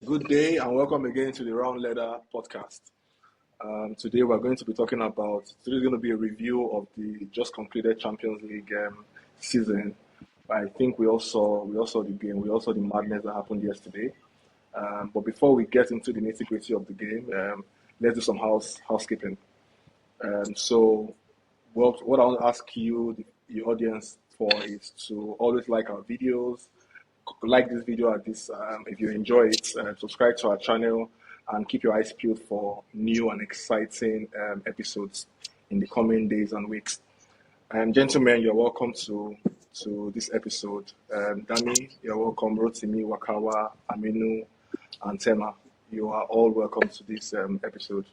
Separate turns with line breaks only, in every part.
Good day and welcome again to the Round Leather podcast. Today we're going to be talking about, today's going to be a review of the just completed Champions League season. I think we all saw the game, we all saw the madness that happened yesterday. But before we get into the nitty-gritty of the game, let's do some housekeeping. So what I want to ask you, the audience, for is to always like our videos, like this video at this if you enjoy it, subscribe to our channel and keep your eyes peeled for new and exciting episodes in the coming days and weeks. Gentlemen, you're welcome to this episode. Dami, you're welcome. Rotimi, Wakawa, Aminu, and Tema, you are all welcome to this episode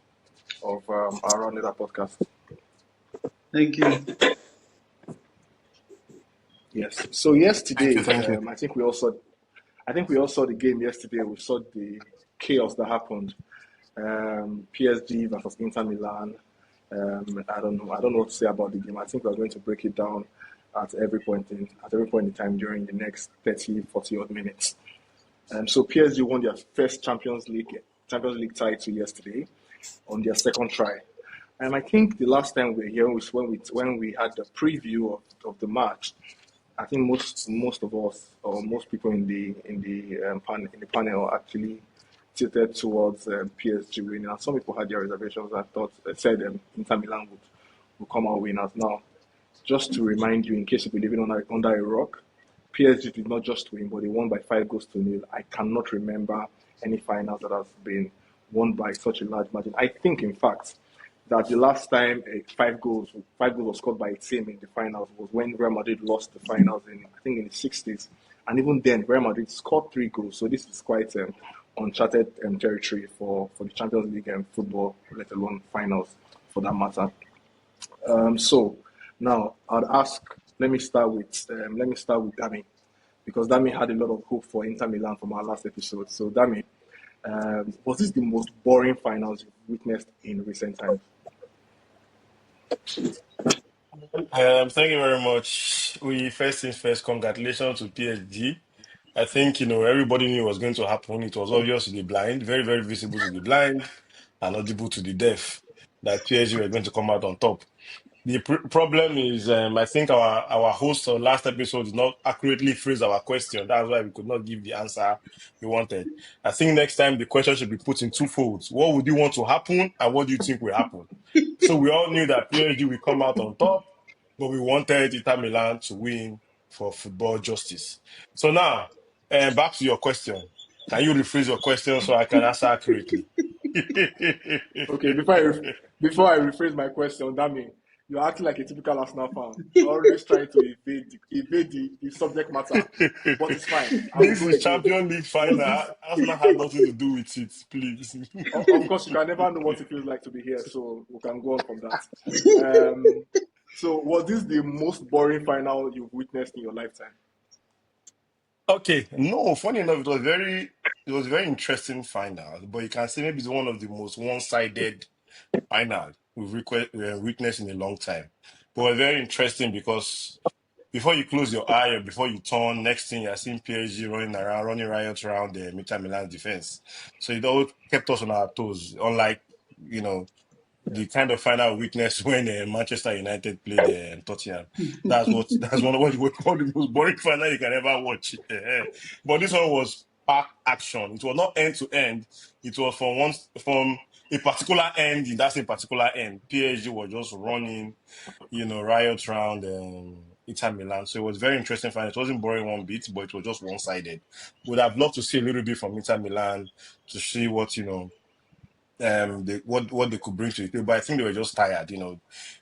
of our Round Leather podcast.
Thank you.
Yes. So yesterday,
Thank you.
I think we all saw the game yesterday. We saw the chaos that happened. PSG versus Inter Milan. I don't know what to say about the game. I think we're going to break it down at every point in time during the next 30, 40 odd minutes. So PSG won their first Champions League title yesterday on their second try. I think the last time we were here was when we had the preview of the match. I think most of us, or most people in the panel actually tilted towards PSG winning. And some people had their reservations. I thought said Inter Milan would come out winners. Now, just to remind you, in case you've been living under a rock, PSG did not just win, but they won by 5-0. I cannot remember any finals that has been won by such a large margin. I think, in fact, that the last time 5 goals was scored by a team in the finals was when Real Madrid lost the finals in the 60s. And even then, Real Madrid scored 3 goals. So this is quite uncharted territory for the Champions League and football, let alone finals for that matter. So now I'd ask, let me start with Dami, because Dami had a lot of hope for Inter Milan from our last episode. So Dami, was this the most boring finals you've witnessed in recent times?
Thank you very much. First things first, congratulations to PSG. I think, everybody knew it was going to happen. It was obvious to the blind, very, very visible to the blind, and audible to the deaf, that PSG were going to come out on top. The problem is, I think our host on last episode did not accurately phrase our question. That's why we could not give the answer we wanted. I think next time the question should be put in two folds. What would you want to happen, and what do you think will happen? So we all knew that PSG will come out on top, but we wanted Inter Milan to win for football justice. So now, back to your question. Can you rephrase your question so I can answer accurately?
Okay, before I rephrase my question, Dami, you're acting like a typical Arsenal fan, always trying to evade the subject matter. But it's fine.
This is Champions League final. Arsenal had nothing to do with it, please.
Of course, you can never know what it feels like to be here, so we can go on from that. So, was this the most boring final you've witnessed in your lifetime?
Okay, no, funny enough, it was a very interesting final, but you can say maybe it's one of the most one-sided final we've witnessed in a long time. But very interesting because before you close your eye or before you turn, next thing you're seeing PSG running riot around the Inter Milan defense. So it all kept us on our toes, unlike, the kind of final weakness when Manchester United played Tottenham. That's one of what you would call the most boring final you can ever watch. But this one was packed action. It was not end to end. It was from a particular end. In that same particular end, PSG was just running, riots around Inter Milan. So it was very interesting final. It wasn't boring one bit, but it was just one sided. Would have loved to see a little bit from Inter Milan to see what what they could bring to the table. But I think they were just tired.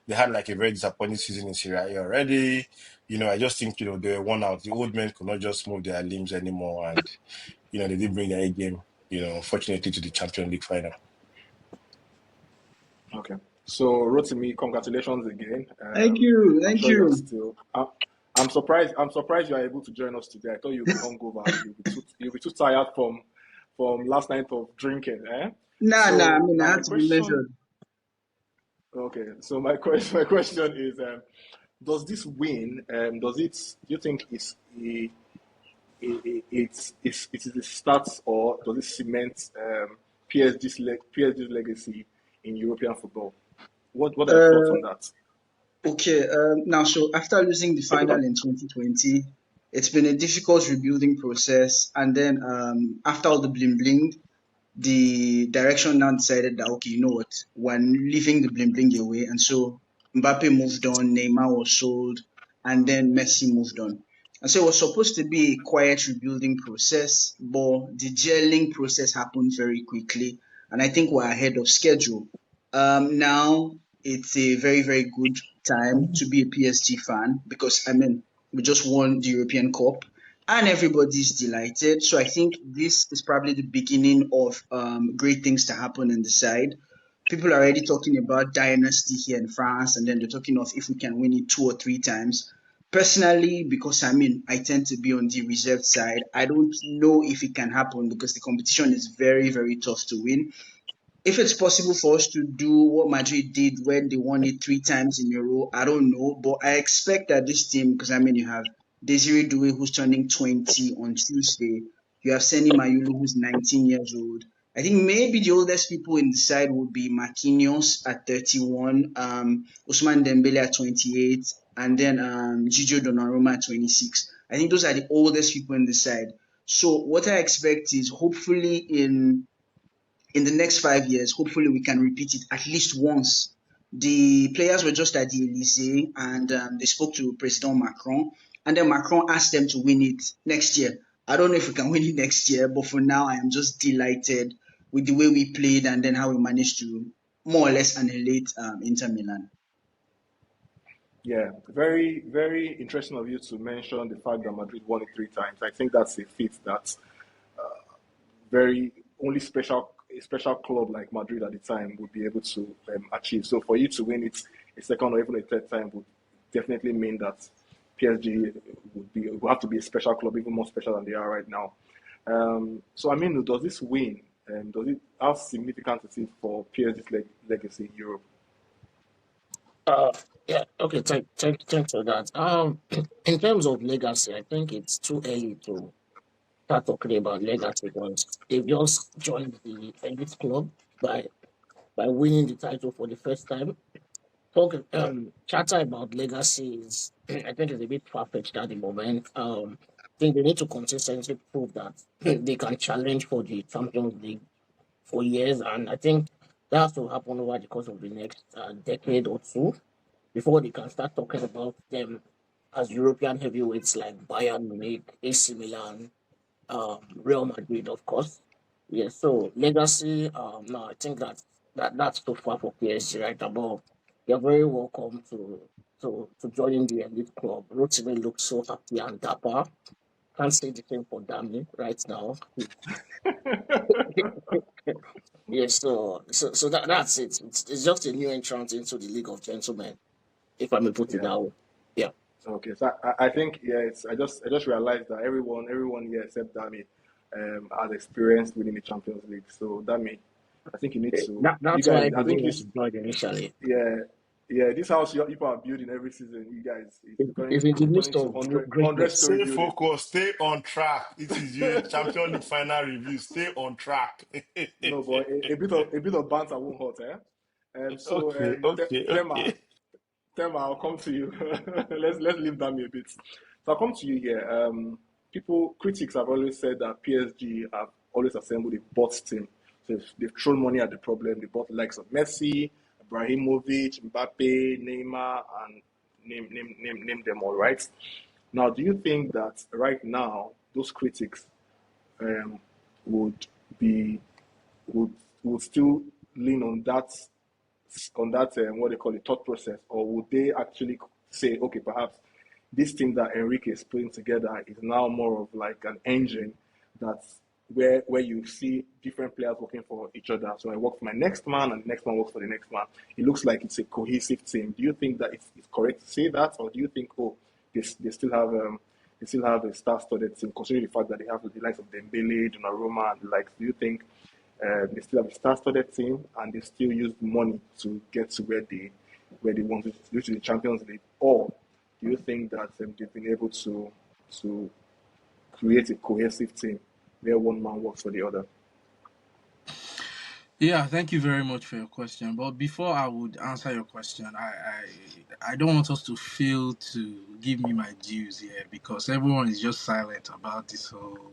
They had like a very disappointing season in Serie A already. I just think they were worn out. The old men could not just move their limbs anymore, and they didn't bring their A game. Unfortunately, to the Champions League final.
Okay. So Rotimi, congratulations again.
Thank you.
I'm sure you're still. I'm surprised. I'm surprised you are able to join us today. I thought you'd be hungover. You'll be too tired from last night of drinking.
I
my
have to be
question.
measured.
Okay. So my question is, does this win? Do you think is it is the stats, or does it cement PSG's legacy in European football? What are your thoughts on
Uh,
that?
okay. Now, so after losing the final in 2020, it's been a difficult rebuilding process. And then after all the bling bling, the direction now decided that, okay, you know what, we're leaving the bling bling away. And so Mbappe moved on, Neymar was sold, and then Messi moved on. And so it was supposed to be a quiet rebuilding process, but the gelling process happened very quickly. And I think we're ahead of schedule. Now it's a very, very good time to be a PSG fan because, I mean, we just won the European Cup and everybody's delighted. So I think this is probably the beginning of great things to happen in the side. People are already talking about dynasty here in France, and then they're talking of if we can win it 2 or 3 times. Personally, because I mean, I tend to be on the reserved side. I don't know if it can happen because the competition is very, very tough to win. If it's possible for us to do what Madrid did when they won it 3 times in a row, I don't know. But I expect that this team, because I mean, you have Desiree Doué who's turning 20 on Tuesday. You have Seni Mayulu who's 19 years old. I think maybe the oldest people in the side would be Marquinhos at 31, Ousmane Dembele at 28, and then Gigio Donnarumma at 26. I think those are the oldest people in the side. So what I expect is hopefully in the next 5 years, hopefully we can repeat it at least once. The players were just at the Elysee and they spoke to President Macron, and then Macron asked them to win it next year. I don't know if we can win it next year, but for now, I am just delighted with the way we played and then how we managed to more or less annihilate Inter Milan.
Yeah, very, very interesting of you to mention the fact that Madrid won it 3 times. I think that's a feat that very only a special club like Madrid at the time would be able to achieve. So for you to win it a second or even a third time would definitely mean that PSG would have to be a special club, even more special than they are right now. So I mean, does this win? Does it how significant is it for PSG's legacy in Europe?
Uh, yeah, okay, thanks for that. In terms of legacy, I think it's too early to start talking about legacy because they've just joined the elite club by by winning the title for the first time. Chatter about legacy is, I think, is a bit far-fetched at the moment. I think they need to consistently prove that they can challenge for the Champions League for years, and I think that has to happen over the course of the next decade or two before they can start talking about them as European heavyweights like Bayern Munich, AC Milan, Real Madrid, of course. Yes, so legacy. No, I think that's too far for PSG right now. But you're very welcome to join the elite club. Rotimi looks so happy and dapper. Can't say the same for Dami right now. Yes, so that's it. It's just a new entrant into the League of Gentlemen, if I may put it
Yeah.
that way. Yeah.
Okay, so I think yeah, I just realized that everyone here except Dami has experienced winning the Champions League. So Dami, I think you need to you
That's why
guys. I
everybody
think
was
this
employed initially.
yeah yeah this house you people are building every season. You guys
It's in the
it's turning
midst
to
of
100
greatness.
story
Stay
building.
focused, stay on track. It is your Champions League final review. Stay on track.
No, but a bit of banter won't hurt, eh? So
Okay, okay,
Tema,
okay.
I'll come to you. Let's leave Dami a bit. So I'll come to you here. Critics have always said that PSG have always assembled a bot team. So they've thrown money at the problem. They bought the likes of Messi, Ibrahimovic, Mbappe, Neymar, and name them all, right? Now, do you think that right now those critics um, would be would would still lean on that what they call it thought process, or would they actually say, okay, perhaps this thing that Enrique is putting together is now more of like an engine that's where you see different players working for each other. So I work for my next man, and the next man works for the next man. It looks like it's a cohesive team. Do you think that it's correct to say that, or do you think they still have a star-studded team, considering the fact that they have the likes of Dembele, Donnarumma, and the likes? Do you think they still have a star-studded team, and they still use money to get to where they want to, which is the Champions League, or do you think that they've been able to create a cohesive team where one man works for the other.
Yeah, thank you very much for your question. But before I would answer your question, I don't want us to fail to give me my dues here because everyone is just silent about this whole.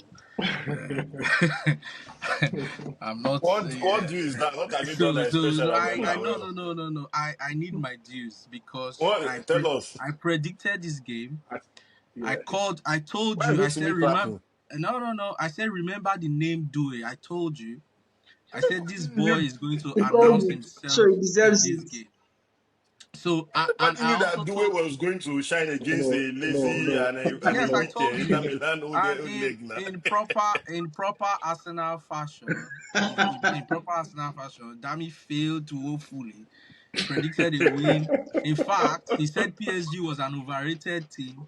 I'm not.
What do is that? What have you done that is
So
special about
I
that?
no. I need my dues because
What? Tell us.
I predicted this game.
I,
I
yeah,
called. I told
Why is
you. I
it to
said
me
remember.
clapping?
No. I said remember the name Due. I told you. I said this boy
You,
is going to
you called
announce
it, so
himself
he
in
deserves
this
it.
game. So and
Nobody
I
knew
also
that Due
told
was going to shine against
no,
a
no,
lazy
no,
and a
yes, I
weak
told
Inter
you.
Milan
And
old leg now.
in proper Arsenal fashion, in proper Arsenal fashion, Dami failed to woefully. He predicted a win. In fact, he said PSG was an overrated team.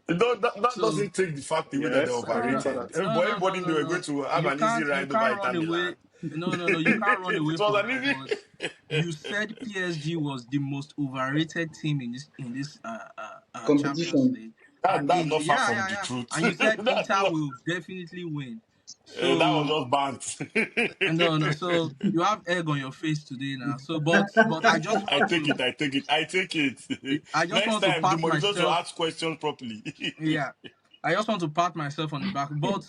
That
So
doesn't take the fact away that they're
yes, I remember
overrated.
that.
Everybody knew they were going to have an easy
You
ride over
can't
Inter
run
Milan.
away. No. You can't run away
It was
from
an
that. But
easy.
you said PSG was the most overrated team in this Champions
Competition.
League, and
That's
in
not far from the
yeah,
truth.
and you said
That's
Inter
not,
will definitely win.
that was
So
just
no.
bant.
So you have egg on your face today now. So but
I take it. I take it.
I just
Next
want to
time, the
pat
monitor to
myself.
ask questions properly.
Yeah, I just want to pat myself on the back. But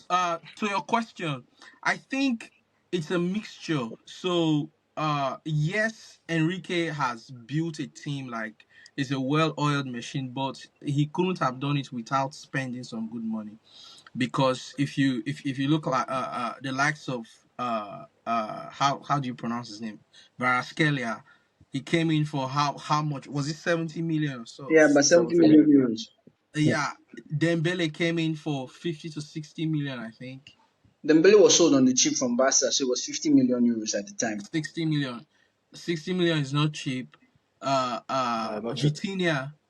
to your question, I think it's a mixture. So yes, Enrique has built a team like it's a well-oiled machine, but he couldn't have done it without spending some good money. Because if you look like the likes of how do you pronounce his name, Varaskelia, he came in for how much was it, 70 million or so?
Yeah, but 70
70
million
million, yeah.
euros.
Yeah, Dembele came in for 50 to 60 million, I think.
Dembele was sold on the cheap from Barca, so it was 50 million euros at the time.
60 million. 60 million is not cheap.
Not cheap.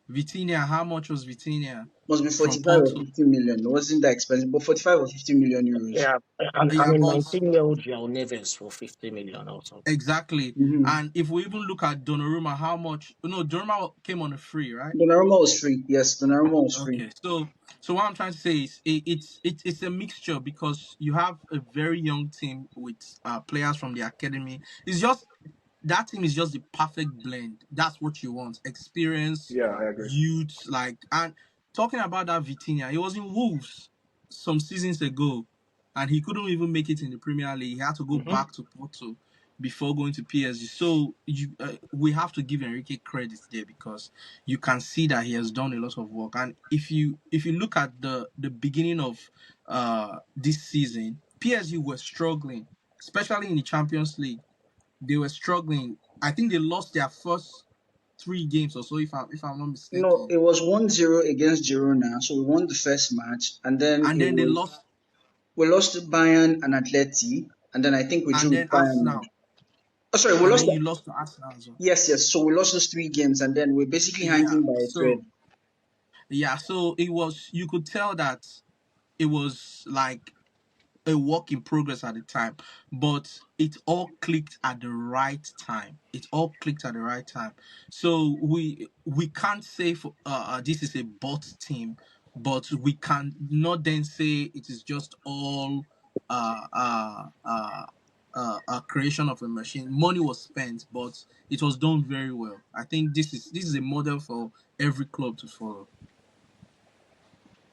Vitinha, how much was Vitinha
Must be
from
45 or
Porto?
50 million. It wasn't that expensive, but 45 or 50 million euros.
Yeah, and
Yeah,
a
but
19-year-old João Neves for 50 million or something.
exactly.
Mm-hmm.
And if we even look at Donnarumma, how much? No, Donnarumma came on a free, right?
Donnarumma was free. Yes, Donnarumma was free.
Okay, so what I'm trying to say is it's a mixture because you have a very young team with players from the academy. It's just that team is just the perfect blend. That's what you want: experience,
Yeah, I agree.
youth, like. And talking about that Vitinha, he was in Wolves some seasons ago, and he couldn't even make it in the Premier League. He had to go
Mm-hmm.
back to Porto before going to PSG. So we have to give Enrique credit there because you can see that he has done a lot of work. And if you look at the beginning of this season, PSG were struggling, especially in the Champions League. They were struggling. I think they lost their first 3 games or so, if I'm not
No,
mistaken.
it was 1-0 against Girona, so we won the first match, and then
And then they lost,
we lost to Bayern and Atleti, and then I think we drew
and then
with Bayern.
Arsenal,
Oh, sorry, we
and
lost.
then you lost to Arsenal as well.
Yes. So we lost those 3 games, and then we're basically
Yeah.
hanging by a thread.
So it was. You could tell that it was like a work in progress at the time, but it all clicked at the right time. It all clicked at the right time. So we can't say for this is a bot team, but we can not then say it is just all uh, uh, uh, a creation of a machine. Money was spent, but it was done very well. I think this is a model for every club to follow.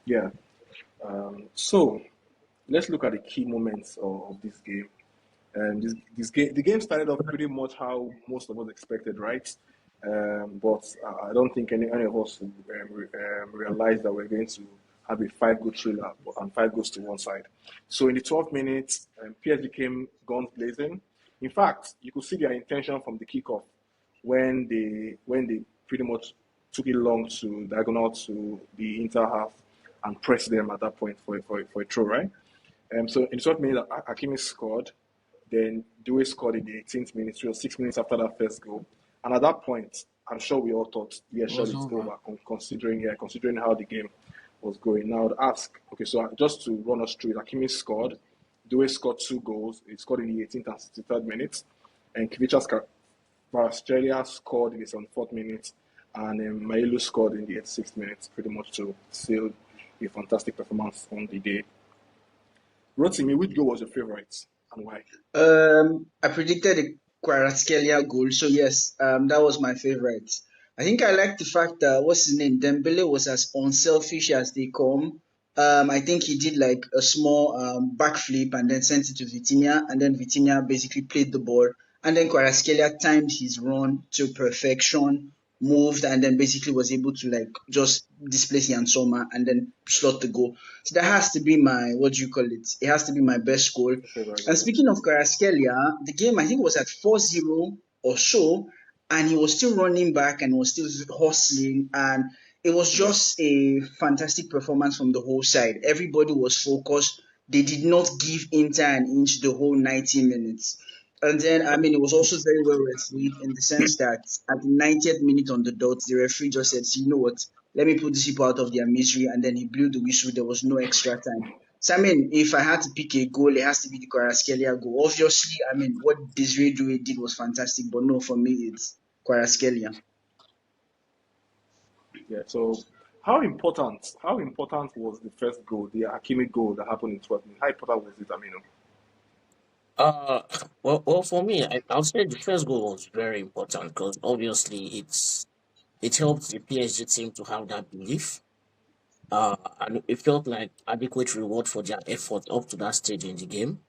Yeah. So let's look at the key moments of this game. This game, the game started off pretty much how most of us expected, right? But I don't think any of us realized that we're going to have a 5 goal thriller and 5 goals to one side. So in the 12 minutes, PSG came guns blazing. In fact, you could see their intention from the kickoff when they pretty much took it long to diagonal to the Inter half and pressed them at that point for a throw, right? So in the 12th minute, Hakimi scored. Then Dewey scored in the 18th minute, so 6 minutes after that first goal. And at that point, I'm sure we all thought, yeah,
It
sure,
was
it's
over.
over, considering how the game was going. Now, I'd ask, okay, so just to run us through it, Hakimi scored. Dewey scored 2 goals. He scored in the 18th and 63rd minutes. And Australia scored in the 74th minute. And Mailu scored in the 86th minute, pretty much to seal a fantastic performance on the day. Rotimi, which goal was your favorite and why?
I predicted a Kvaratskhelia goal, so yes, that was my favorite. I think I like the fact that what's his name, Dembele was as unselfish as they come. I think he did like a small backflip and then sent it to Vitinha, and then Vitinha basically played the ball, and then Kvaratskhelia timed his run to perfection, moved, and then basically was able to like just displace Jan Sommer and then slot the goal. So that has to be my what do you call it? It has to be my best goal.
Your favorite
And
goal?
speaking of Kvaratskhelia, the game I think was at 4-0 or so, and he was still running back and was still hustling, and it was
Yes.
just a fantastic performance from the whole side. Everybody was focused. They did not give Inter an inch the whole 90 minutes. And then, I mean, it was also very well refereed in the sense that at the 90th minute on the dot, the referee just said, "See, you know what, let me put these people out of their misery." And then he blew the whistle. There was no extra time. So, I mean, if I had to pick a goal, it has to be the Kvaratskhelia goal. Obviously, I mean, what Desiree Doué did was fantastic, but no, for me, it's Kvaratskhelia.
Yeah. So how important was the first goal, the Hakimi goal that happened in 12 minutes? How important was it, Aminu?
Uh, well, for me, I'll say the first goal was very important because obviously it helped the PSG team to have that belief. And it felt like adequate reward for their effort up to that stage in the game.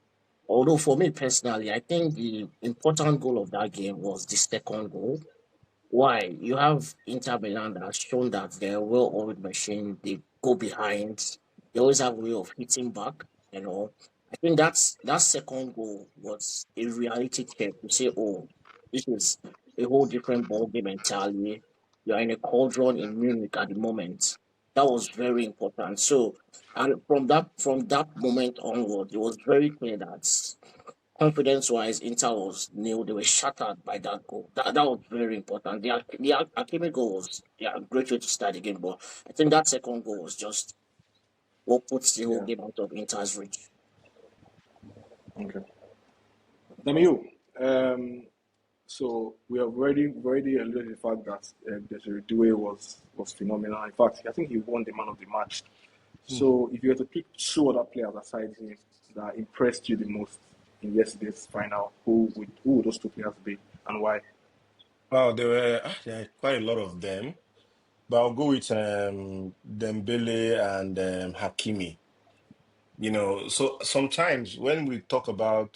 Although for me personally, I think the important goal of that game was the second goal. Why? You have Inter Milan that has shown that they're a well-oiled machine. They go behind. They always have a way of hitting back. You know, I think that second goal was a reality check to say, oh, this is a whole different ball game entirely. You're in a cauldron in Munich at the moment. That was very important. So, and from that moment onward, it was very clear that confidence wise, Inter was nil. They were shattered by that goal. That was very important. The Akimi goal was a great way to start the game, but I think that second goal was just what puts the whole
Yeah.
game out of Inter's reach.
Okay. Aminu, so we already alluded to the fact that Desiree Doué was phenomenal. In fact, I think he won the man of the match. So if you were to pick two other players aside him that impressed you the most in yesterday's final, who would those two players be and why?
Wow, there are quite a lot of them, but I'll go with Dembele and Hakimi. So sometimes when we talk about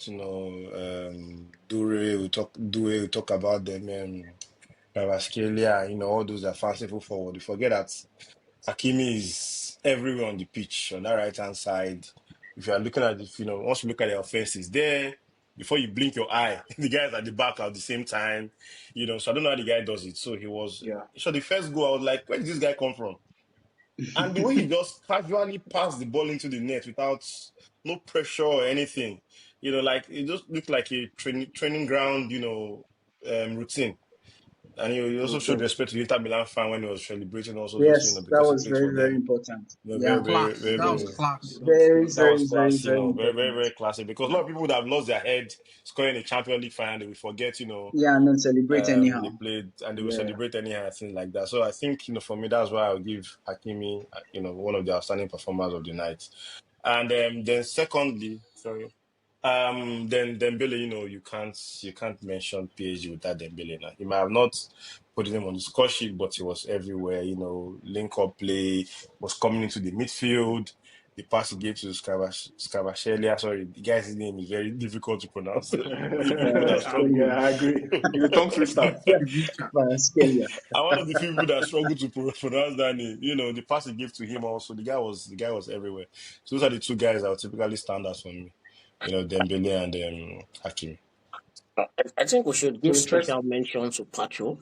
Dure, we talk about them Kvaratskhelia, all those that are fanciful forward. We forget that Hakimi is everywhere on the pitch on that right hand side. If you are looking at it, once you look at the offense, it's there. Before you blink your eye, the guy's at the back at the same time. So I don't know how the guy does it.
Yeah,
So the first goal, I was like, where did this guy come from? And the way he just casually passed the ball into the net without no pressure or anything, like it just looked like a training ground, routine. And he also
makes
showed
sense.
respect to the Inter Milan fan when he was celebrating, also just
Yes, that
because he
was
played
very,
for
very
them.
important.
Very,
Yeah,
very,
Class.
very,
That was
very.
class.
very,
That was
very, very,
classy,
very
very, very,
important.
very classy. Because a lot of people would have lost their head scoring a Champions League final. They will forget,
Yeah, and then celebrate
they
anyhow.
played and they will
Yeah.
celebrate anyhow, things like that. So I think, for me, that's why I'll give Hakimi, one of the outstanding performers of the night. And then secondly, sorry, then Dembele, you can't mention PSG without Dembele. Now he might have not put him on the score sheet, but he was everywhere. Link up play, was coming into the midfield. The pass he gave to Scavashelia, sorry, the guy's name is very difficult to pronounce for the people that
Yeah,
Kvaratskhelia.
struggle.
I agree. He's a tongue twister.
Richard.
Kvaratskhelia.
I'm one of the few people that struggle to pronounce that name. The pass he gave to him also, the guy was everywhere. So those are the two guys that would typically stand out for me. Dembele and Hakimi.
I think we should
So
give
interest.
special mention to Pacho.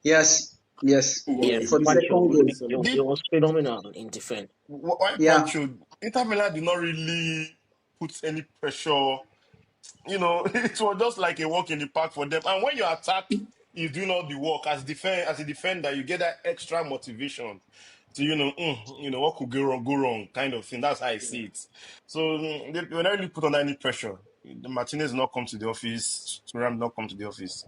Yes, yes.
Oh
Why,
yeah,
Yes,
For the
he's a
Pacho.
second
good
goal.
It
seller.
did,
was phenomenal in defense.
why
Yeah.
Pancho? Inter Milan did not really put any pressure. It was just like a walk in the park for them. And when you attack, is doing all the work as a defender, you get that extra motivation to what could go wrong kind of thing. That's how I see it. So they were not really put under any pressure. Martinez not come to the office, Thuram not come to the office.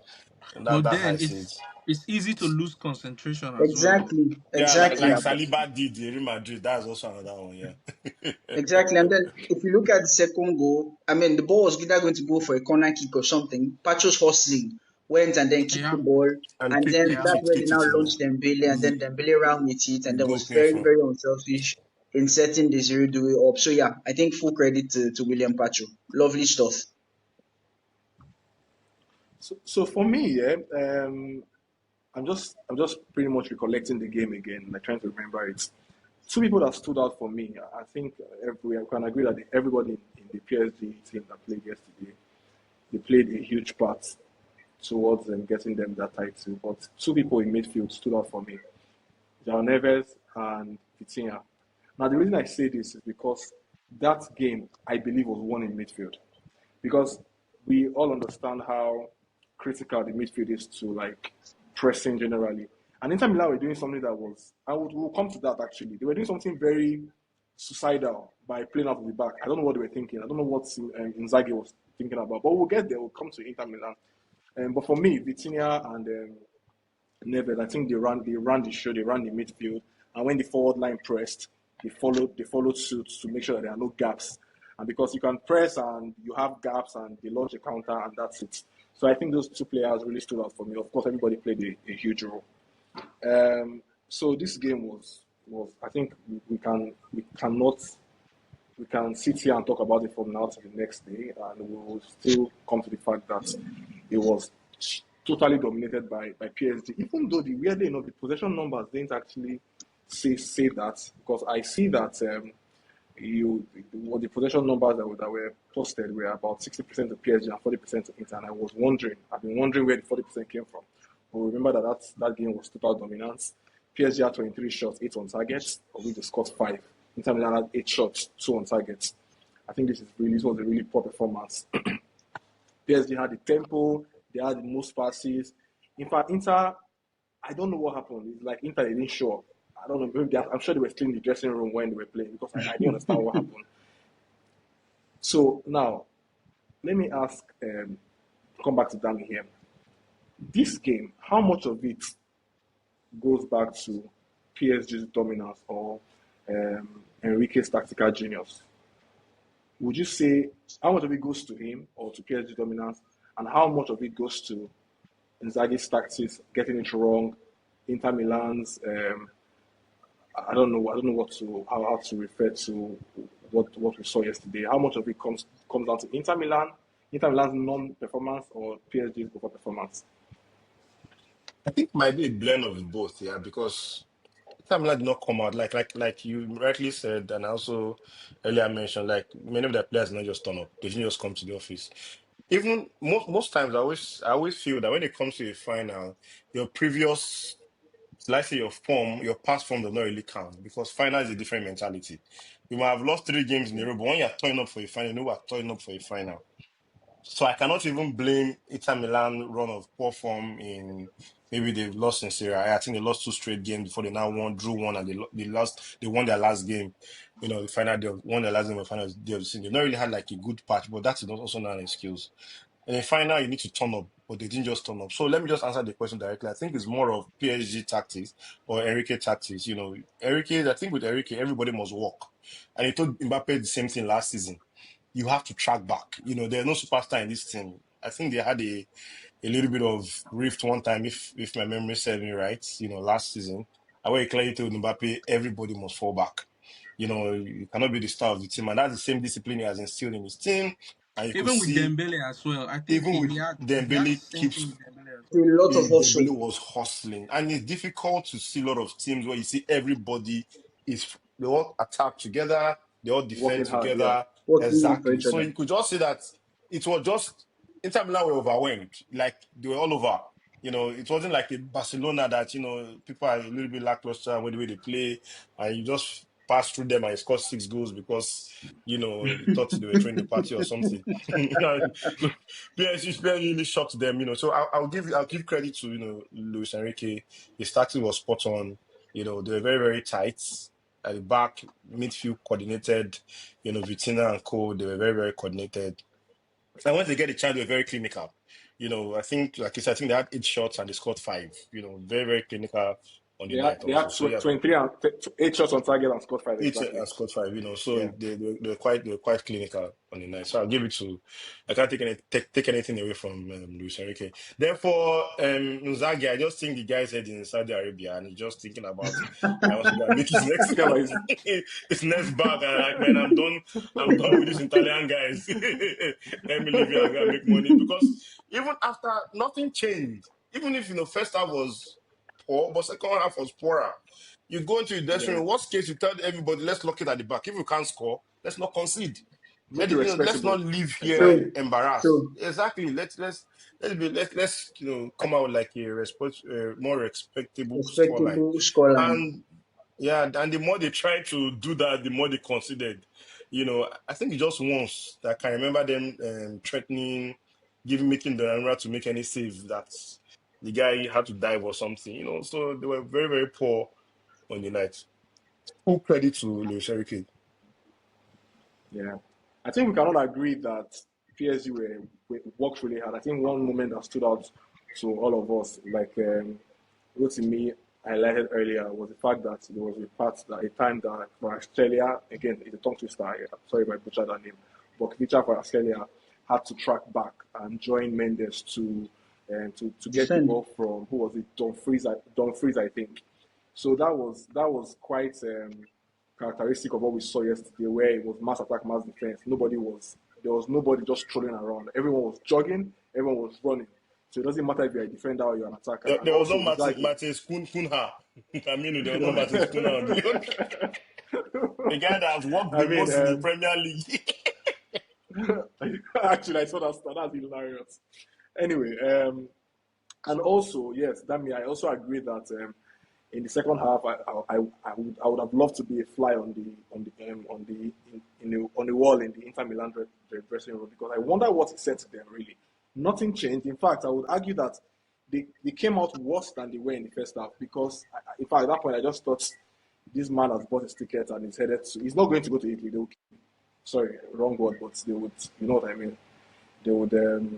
But
That's how I
then
see it.
it's easy to lose concentration as well.
Exactly,
Yeah,
exactly.
like Saliba did in Real Madrid. That's also another one. Yeah.
Exactly. And then if you look at the second goal, I mean, the ball was either going to go for a corner kick or something. Pacho's hustling went and then kicked the
Yeah,
ball.
And
And then
yeah.
that's where they
kicked
now
it in
launched Dembele, and then Dembele ran with it, and
the
then
goal
was
came
very,
from.
very unselfish in setting the 0-2 up. So yeah, I think full credit to William Pacho. Lovely stuff.
So for me, yeah, I'm just pretty much recollecting the game again, like trying to remember it. Two people that stood out for me, I think I can agree that everybody in the PSG team that played yesterday, they played a huge part towards them getting them that title. But two people in midfield stood out for me, João Neves and Vitinha. Now the reason I say this is because that game I believe was won in midfield because we all understand how critical the midfield is to like pressing generally. And Inter Milan were doing something that was, we'll come to that actually. They were doing something very suicidal by playing out of the back. I don't know what they were thinking. I don't know what Inzaghi was thinking about. But we'll get there. We'll come to Inter Milan. But for me, Vitinha and Neves, I think they ran the show. They ran the midfield, and when the forward line pressed, they followed suit to make sure that there are no gaps. And because you can press and you have gaps and they launch a counter and that's it. So I think those two players really stood out for me. Of course, everybody played a huge role. So this game was I think we can sit here and talk about it from now to the next day, and we will still come to the fact that it was totally dominated by PSG. Even though weirdly enough, the possession numbers didn't actually say that, because I see that what the possession numbers that were posted were about 60% to PSG and 40% to Inter. And I've been wondering where the 40% came from. But remember that game was total dominance. PSG had 23 shots, 8 on target, of which they scored 5. Inter Milan had 8 shots, 2 on target. I think this was a really poor performance. PSG had the tempo, they had the most passes. In fact, Inter, I don't know what happened. It's like Inter, they didn't show up. I don't know. I'm sure they were still in the dressing room when they were playing, because I didn't understand what happened. So now, let me come back to Dami here. This game, how much of it goes back to PSG's dominance or Enrique's tactical genius? Would you say how much of it goes to him or to PSG's dominance, and how much of it goes to Inzaghi's tactics, getting it wrong, Inter Milan's I don't know how to refer to what we saw yesterday. How much of it comes down to Inter Milan's non-performance, or PSG's over-performance?
I think it might be a blend of both, yeah, because Tamila did not come out like you rightly said, and also earlier mentioned, like many of the players did not just turn up; they didn't just come to the office. Even most times, I always feel that when it comes to a final, your previous, let's say your past form does not really count, because final is a different mentality. You might have lost 3 games in a row, but when you're turning up for a final, you know we're turning up for a final. So I cannot even blame Inter Milan run of poor form in maybe they've lost in Serie A. I think they lost 2 straight games before they now drew one, and they won their last game. The final they won their last game of the final day of the season. They not really had like a good patch, but that's also not an excuse. And in final, you need to turn up, but they didn't just turn up. So let me just answer the question directly. I think it's more of PSG tactics or Enrique tactics. I think with Enrique, everybody must walk. And he told Mbappe the same thing last season. You have to track back. There's no superstar in this team. I think they had a little bit of rift one time, if my memory serves me right, last season. I where he clearly told Mbappe, everybody must fall back. You cannot be the star of the team. And that's the same discipline he has instilled in his team. And you could
Even with
see,
Dembele as well, I think
even with
he had the
Dembele
same thing
keeps
with Dembele as
A
well.
lot of
Dembele
hustle.
was hustling, and it's difficult to see a lot of teams where you see everybody they all attack together, they all defend
Working hard, yeah.
together.
Working hard for
Exactly.
each
So
other.
you could just see that it was just Inter Milan were overwhelmed, like they were all over. It wasn't like a Barcelona that people are a little bit lackluster with the way they play, and you just pass through them and you score 6 goals because you thought they were throwing the party or something. PSG really shocked them, So I'll give credit to Luis Enrique. His tactic was spot on. They were very very tight at the back, midfield coordinated. Vitina and Co. They were very very coordinated. And once they get a chance, they were very clinical. I think, like you said, I think they had 8 shots and they scored 5. Very, very clinical on the night
They
also.
had
So yeah,
23 and 8 shots on target and scored 5
8
exactly.
and scored 5. So
Yeah.
they were quite clinical on the night. So I'll give it to. I can't take anything away from Luis Enrique. Therefore, Nzagi, I just think the guy's head in Saudi Arabia and he's just thinking about I want to go and make his next
Okay, but he's,
his next bag. And like, man, I'm done. I'm done with these Italian guys. Let me leave here and go and make money because even after nothing changed, even if first half was poor, but second half was poorer. You go into the dressing
yeah,
room. Worst case, you tell everybody, let's lock it at the back. If you can't score, let's not concede.
make it
Let's not
respectable.
leave here
Exactly.
True,
embarrassed.
true.
Exactly. Let's come out like a more respectable scoreline.
Respectable scoreline.
And yeah, and the more they try to do that, the more they considered. I think it just once that I can remember them threatening, making the Donnarumma to make any save that the guy had to dive or something. So they were very, very poor on the night. Full credit to Luis Enrique.
Yeah. I think we cannot agree that PSG worked really hard. I think one moment that stood out to all of us, like Rotimi highlighted earlier, was the fact that there was a time that for Australia, again, it's a tongue twister. I'm sorry if I butchered that name, but Kivicha for Australia had to track back and join Mendes to get the
Defend.
ball from who was it? Dumfries, I think. So that was quite characteristic of what we saw yesterday, where it was mass attack, mass defense. There was nobody just strolling around. Everyone was jogging, everyone was running. So it doesn't matter if you're a defender or you're an attacker.
There,
And
there was no
also
Martin
Inzaghi.
Martin Kunha. Aminu, there was no Martin Kunha on the guy that has worked
I
the
mean,
most in the Premier League.
actually, I saw that stat. That's hilarious. Anyway, and also, yes, Dami, I also agree that in the second half, I would have loved to be a fly on the wall in the Inter Milan dressing room because I wonder what he said to them. Really, nothing changed. In fact, I would argue that they came out worse than they were in the first half because, in fact, at that point, I just thought this man has bought his ticket and he's headed to. He's not going to go to Italy. Sorry, wrong word, but they would. You know what I mean? They would.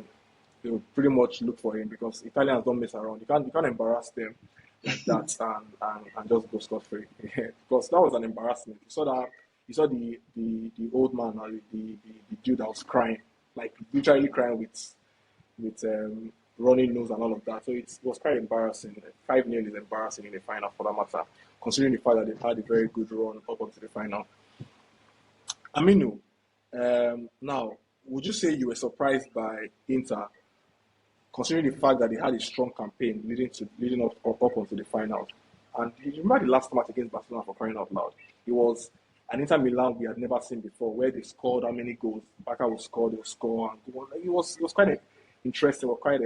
They would pretty much look for him because Italians don't mess around. You can't embarrass them like that and just go scot free. Because that was an embarrassment. You saw the old man or the dude that was crying, like literally crying with running nose and all of that. So it was quite embarrassing. 5-0 is embarrassing in the final for that matter, considering the fact that they've had a very good run up until the final. Aminu, now, would you say you were surprised by Inter, considering the fact that they had a strong campaign leading up onto the finals? And you remember the last match against Barcelona, for crying out loud? It was an Inter Milan we had never seen before, where they scored how many goals? Barca will score, they'll score, and go on. It was quite interesting, or quite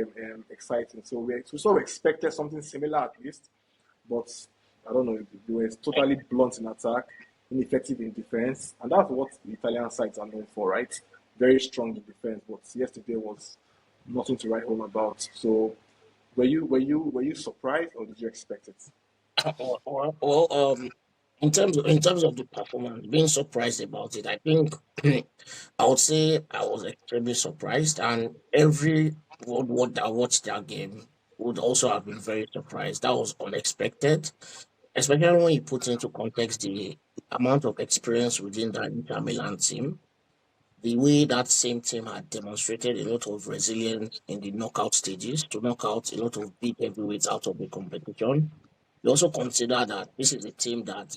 exciting. So we sort of expected something similar at least, but I don't know. They were totally blunt in attack, ineffective in defense, and that's what the Italian sides are known for, right? Very strong in defense, but yesterday was nothing to write home about. So, were you surprised or did you expect it?
In terms of the performance, being surprised about it, I think I would say I was extremely surprised, and every world that watched that game would also have been very surprised. That was unexpected, especially when you put into context the amount of experience within that Inter Milan team. The way that same team had demonstrated a lot of resilience in the knockout stages to knock out a lot of big heavyweights out of the competition. You also consider that this is a team that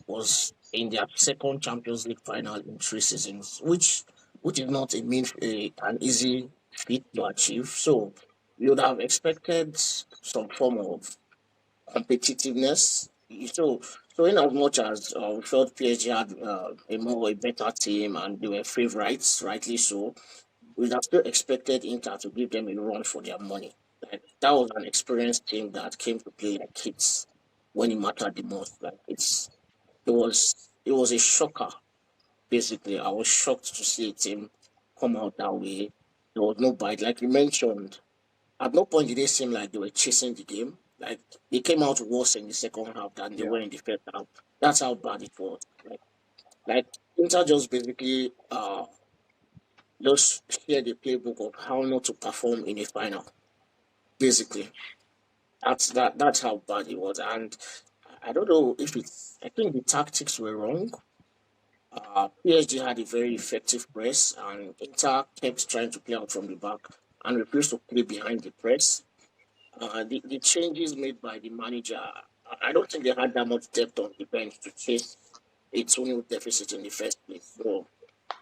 was in their second Champions League final in 3 seasons, which is not an easy feat to achieve. So you would have expected some form of competitiveness. So in as much as we felt PSG had a better team and they were favourites, rightly so, we would have still expected Inter to give them a run for their money. Like that was an experienced team that came to play like kids when it mattered the most. It was a shocker. Basically, I was shocked to see a team come out that way. There was no bite, like you mentioned. At no point did they seem like they were chasing the game. Like they came out worse in the second half than they
Yeah,
were in the first half. That's how bad it was. Like Inter just basically just share the playbook of how not to perform in a final. Basically, that's how bad it was. And I don't know if it's. I think the tactics were wrong. PSG had a very effective press, and Inter kept trying to play out from the back and refused to play behind the press. The changes made by the manager, I don't think they had that much depth on the bench to chase a 2-0 deficit in the first place. So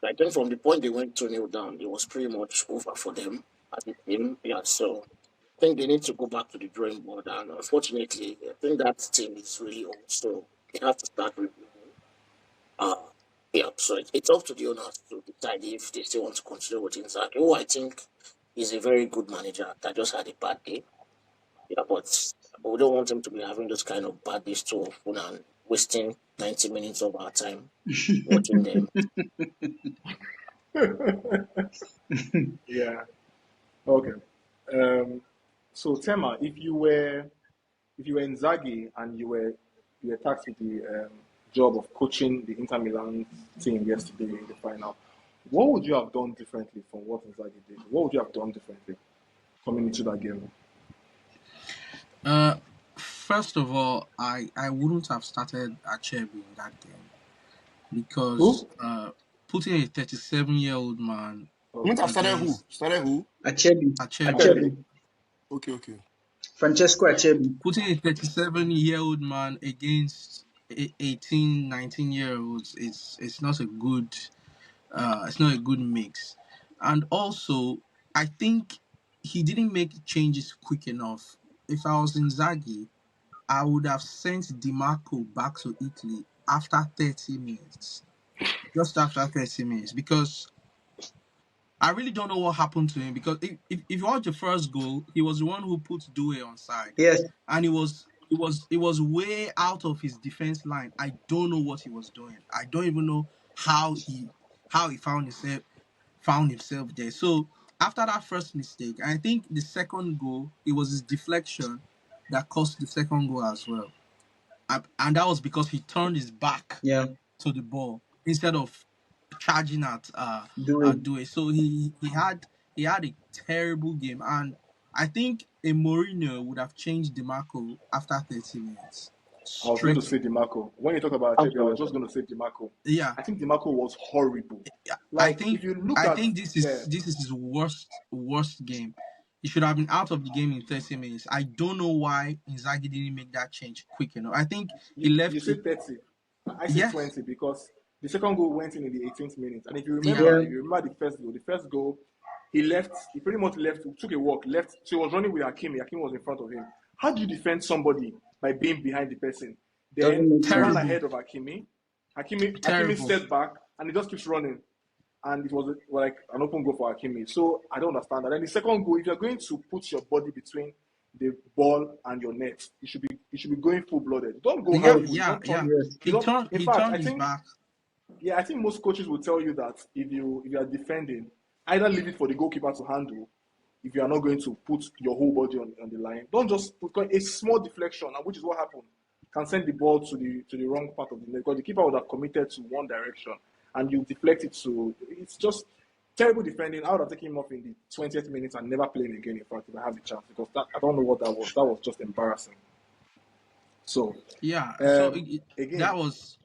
I think from the point they went 2-0 down, it was pretty much over for them as a team. Yeah, so I think they need to go back to the drawing board. And unfortunately, I think that team is really old, so they have to start rebuilding. Uh, yeah, so it's up to the owners to decide if they still want to continue with Inzaghi, who I think is a very good manager that just had a bad day. Yeah, but we don't want him to be having those kind of bad days too often and wasting 90 minutes of our time watching them.
Yeah. Okay. Um, so Tema, if you were Inzaghi and you were tasked with the job of coaching the Inter Milan team yesterday in the final, what would you have done differently from what Inzaghi did? What would you have done differently coming into that game?
Uh, First of all, I wouldn't have started Achebi in that game because
Who?
putting a 37-year-old man
You mean
Okay.
have started who?
against
Started who?
Achebi.
Achebi,
Achebi.
Achebi.
Okay, okay.
Francesco Achebi.
putting a 37-year-old man against 18, 19-year-olds is it's not a good it's not a good mix. And also, I think he didn't make changes quick enough. If I was in Zaghi, I would have sent DiMarco back to Italy after 30 minutes. Just after 30 minutes. Because I really don't know what happened to him. Because if you watch the first goal, he was the one who put Due on side.
Yes.
And it was way out of his defense line. I don't know what he was doing. I don't even know how he found himself there. So after that first mistake, I think the second goal, it was his deflection that caused the second goal as well. And that was because he turned his back
Yeah.
to the ball instead of charging
Do it.
at Due. So he had a terrible game, and I think a Mourinho would have changed DeMarco after 30 minutes
I was going to
straight.
say DiMarco. When you talk about Achebi, I was just
Absolutely.
going to say DiMarco.
Yeah,
I think DiMarco was horrible.
yeah, I
Like, if
think
you look
I
at,
think this
yeah,
is this is his worst game. He should have been out of the game in 30 minutes. I don't know why Inzaghi didn't make that change quick enough. I think he
you
left
say
it.
30. I say
Yes,
20 because the second goal went in the 18th minute. And if you
yeah,
remember,
Yeah.
the first goal, he pretty much left, took a walk, left. So he was running with Hakimi. Hakimi was in front of him. How do you defend somebody by being behind the person?
Doesn't
Then
make
he ran
sense.
terrible,
ahead of Hakimi. Hakimi
terrible.
stepped back and he just keeps running. And it was like an open goal for Hakimi. So I don't understand that. And the second goal, if you're going to put your body between the ball and your net, you should be going full blooded. Don't go
Yeah,
halfway.
Yes.
yeah,
Don't turn.
yeah.
Yes.
You
He
don't.
turned
In
he
fact,
turned
I
his
think
back.
yeah, I think most coaches will tell you that if you are defending, either leave it for the goalkeeper to handle. If you are not going to put your whole body on the line, don't just put a small deflection, and which is what happened, can send the ball to the wrong part of the net because the keeper would have committed to one direction and you deflect it to. It's just terrible defending. I would have taken him off in the 20th minute and never play him again. In fact, if I have the chance, because I don't know what that was. That was just embarrassing. So,
Yeah, so
um,
that
again,
was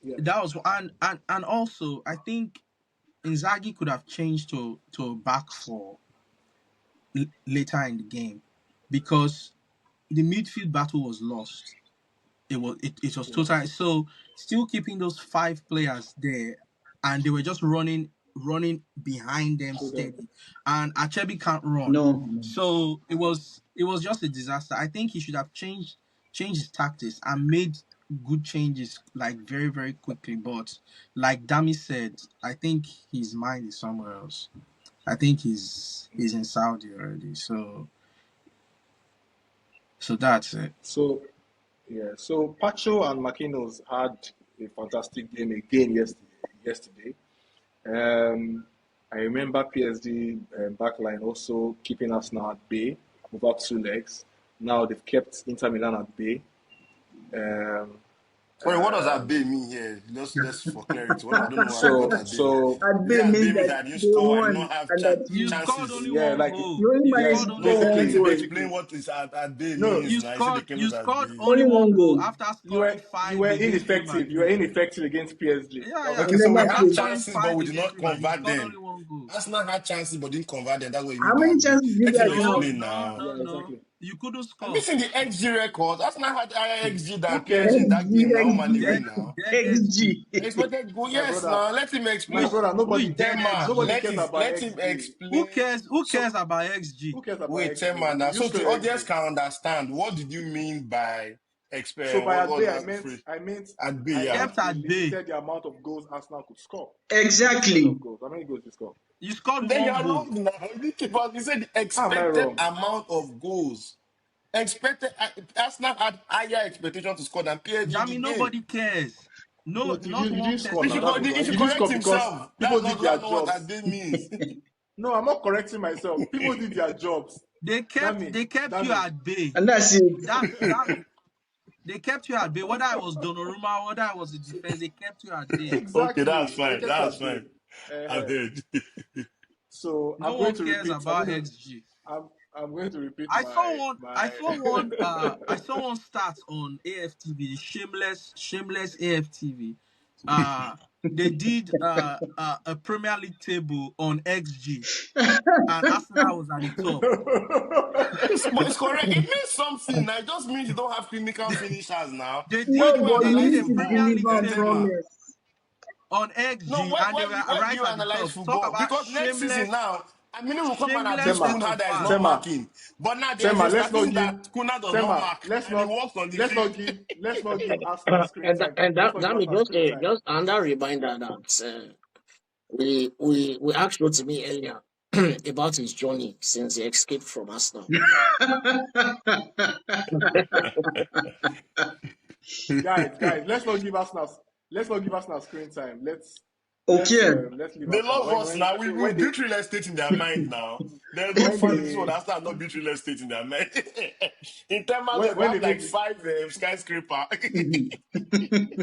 yeah,
that was and also I think Inzaghi could have changed to a back four later in the game because the midfield battle was lost. It was total.
yes.
So still keeping those five players there, and they were just running behind them
So then,
steady, and Achebi can't run.
No. No.
So it was just a disaster. I think he should have changed his tactics and made good changes like very very quickly. But like Dami said, I think his mind is somewhere else. I think he's in Saudi already. So that's it.
so yeah, so Pacho and Marquinhos had a fantastic game again yesterday. Um, I remember PSG backline also keeping Arsenal at bay over two legs. Now they've kept Inter Milan at bay. Um,
Sorry, what does
Um,
Abe mean here? Just for clarity. What I don't know what
so
Abe mean.
so
And
Is it
they means
Abe means
that
I didn't
they
score, I did
won
not have
and that
You
you
scored only
chances?
yeah,
one
like
goal.
you only
You
managed
scored
to
No,
only
score
so
one
one
please
goal.
goal.
explain what is Abe
no,
means
You
now. You said the
scored
came
you
as
scored
Abe.
only
Only
one
one
goal
goal.
after
you were
scoring
you
five
were
against Real
ineffective. You were
Madrid.
ineffective against PSG.
Yeah,
That was
yeah.
Okay,
it.
And
so
then
we
that's
After
had
it.
scoring
chances, but
five
we did
against
not
Real Madrid, you
convert
scored
them.
only one goal.
Arsenal had chances, but didn't convert them. That's what you mean
How
by
many
Abe.
chances did you
Let him
guys
No,
have?
explain
no,
now.
no,
Yeah,
no.
exactly.
You couldn't
Have you
score.
seen the XG record? Arsenal had higher XG than
Who
PSG in
cares?
that
XG,
game. Now, normally
XG,
win
Dead,
now.
dead SG.
XG.
Expected goal,
My
yes.
brother,
Now let him
my
explain.
brother.
Which
Nobody
dead
Tema,
nobody
SG?
cares about
let him
XG.
explain.
Who
So
cares about XG?
Who cares about
wait,
XG?
Tema now. So
Use
the
your
audience
XG.
can understand. What did you mean by
So by
what
at
was
bay,
that phrase?
I
Yeah.
meant
Kept
we
at bay.
limited the amount of goals Arsenal could score. Instead
Exactly.
of goals. How many goals did you score?
You scored
Then you
one
are
goal.
wrong now. You keep on. You said the
How am I
expected
wrong?
amount of goals. Expected Arsenal had higher expectation to score than PSG in the
Dami,
game.
nobody cares. No,
But
not
you
one
didn't score
person
now. That's the
He
problem.
should
You didn't
correct
score because
himself.
people did their
That's not what
jobs.
Ade means.
No, I'm not correcting myself. People did their jobs.
they kept you
Dami.
at bay.
And that's it.
That they kept you at bay. Whether I was Donnarumma, whether I was the defense, they kept you at bay.
Okay, that's
Exactly. They
fine.
kept
That's
that big.
fine. I've
Uh,
heard.
so
No one cares about XG.
I'm going to repeat
I saw
my
one. I
my.
saw one. I saw one stats on AFTV. Shameless AFTV. Uh, they did a Premier League table on XG, and Arsenal was at the top.
But it's correct. It means something. Now. It just means you don't have clinical finishers now.
No,
Where do you
but you
analyze
need
They did a
to
Premier
football,
League
deliver on
table
Tema?
promise.
on
No,
XG, and they were
where do
right
you
at the
analyze
top. Talk
football?
about
Because next season now, Aminu will come and abuse
shameless
Tema,
Kuna that is not
sycophant.
Tema,
marking. But now there's
Tema.
a statistic that Kuna does not
Tema.
mark and he works on the field.
Let's not give Arsenal screen time.
And
Let's
that
not give
that me
Arsenal
just
screen time.
just another reminder that we asked Rotimi earlier about his journey since he escaped from Arsenal.
Guys, let's not give Arsenal screen time.
Okay.
Let's leave
They
Arsenal.
love us now.
So
We built real estate in their mind now. There's no
when
fan in this world
they
that have not built real estate in their mind. In terms of we
when they
have like
make
five skyscraper.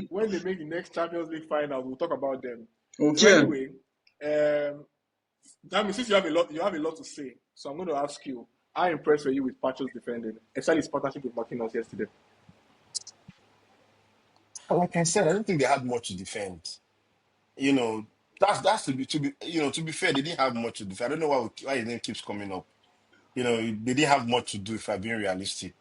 when they make the next Champions League final, we'll talk about them. So
Okay.
anyway, Dami, since you have a lot to say, so I'm going to ask you: how impressed were you with Pacho's defending, especially his partnership with Marquinhos yesterday?
Like I said, I don't think they had much to defend. You know, that's to be fair, they didn't have much to defend. I don't know why his name keeps coming up. They didn't have much to do if I'm being realistic.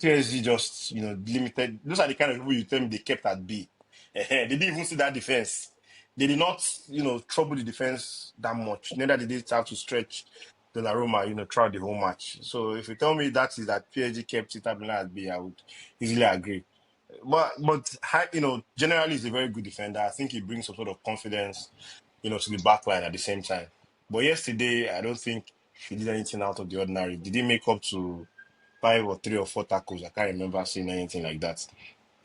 PSG just, limited. Those are the kind of people you tell me they kept at bay. They didn't even see that defense. They did not, trouble the defense that much. Neither did they have to stretch Donnarumma, throughout the whole match. So if you tell me that PSG kept it at bay, I would easily agree. But generally he's a very good defender. I think he brings some sort of confidence, to the back line at the same time. But yesterday, I don't think he did anything out of the ordinary. Did he make up to five or three or four tackles? I can't remember seeing anything like that.